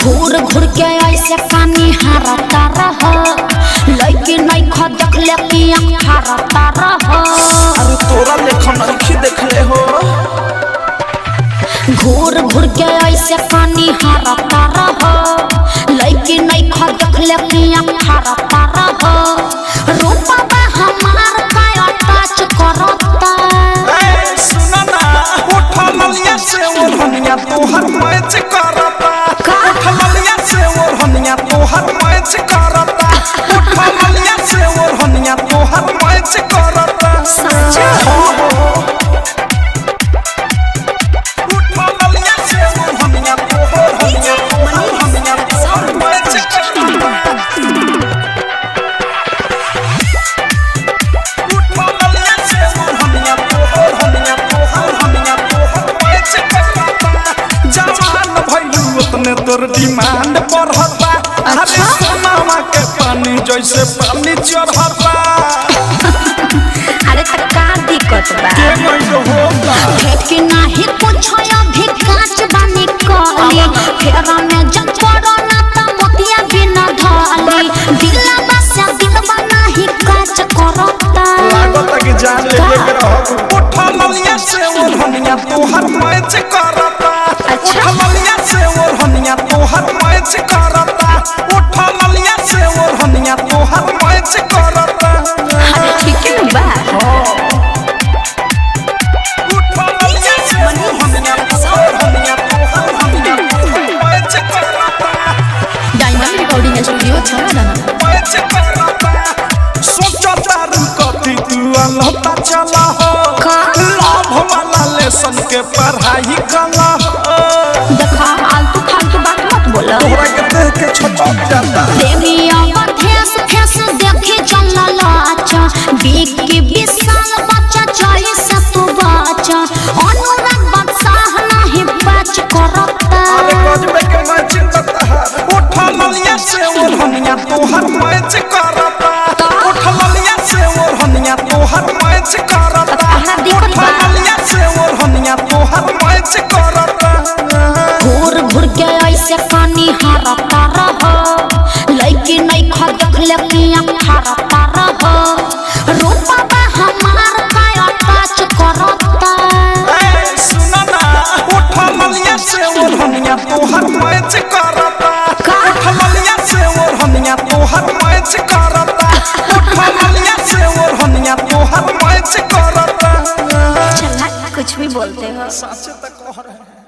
घूर घूर के ऐसे कानी हारता रह लड़की नहीं खा देख ले कि आँख हारता रह। अरे तोरा लेखन नहीं देखले हो। घूर घूर के ऐसे कानी हारता रह लड़की नहीं खा देख ले कि आँख हारता रह। रूपा हमार का टच करता। सुना ना उठा ललिया से ओढ़निया तोहर मैच करता। उठा ललिया से ओढ़निया तोहर मैच करता। उठा ललिया से ओढ़निया तोहर मैच करता। उठा ललिया से ओढ़निया तोहर मैच करता। तोर डिमांड बढ़ता। अरे सोनामा के पानी जैसे पानी चढ़ता। अरे तो का दिक्कत बा कि नहीं कुछ अभी कांच बानी कली फेरा में जब पड़ो ना तो मोतिया बिना ढाली दिला बसा दिल बना ही कांच करता। लागत कि जान ले के रहो। उठा ललिया से ओढ़निया तोहर मैच करता। उठा ललिया से ओढ़निया तोहर मैच करता। उठा ललिया से ओढ़निया तोहर मैच करता। अरे ठीक है बा उठा ललिया से ओढ़निया तोहर मैच करता। डायमंड रिकॉर्डिंग स्टूडियो छोड़ा मैच करता। सोचा तारू कथी तू लता चला हो। लाभ वाला लेसन के पढ़ाई कला हो। देखा आलतू फालतू बात मत बोला। तोहरा के देख के छटक जाता। देवी अवधेश फेस देखी चला लाचा बीक की विशाल बच्चा चाहे से तू बाचा अनुराग बादशाह नहीं बच करता। अरे गजबे के मैच करता। उठा ललिया से ओढ़निया तोहर मैच करता। उठा ललिया से ओढ़निया तोहर मैच करता। उठा ललिया से ओढ़निया तोहर मैच करता। घूर घूर के ऐसे कानी हारता रह लड़की नहीं खा देख ले कि आँख हारता रह। रूपा हमार का टच करता। सुना ना उठा ललिया से ओढ़निया तोहर मैच करता। उठा ललिया से ओढ़निया तोहर मैच करता। उठा ललिया से ओढ़निया तोहर मैच करता। चला कुछ भी बोलते हो। सच तक कह रहे हैं।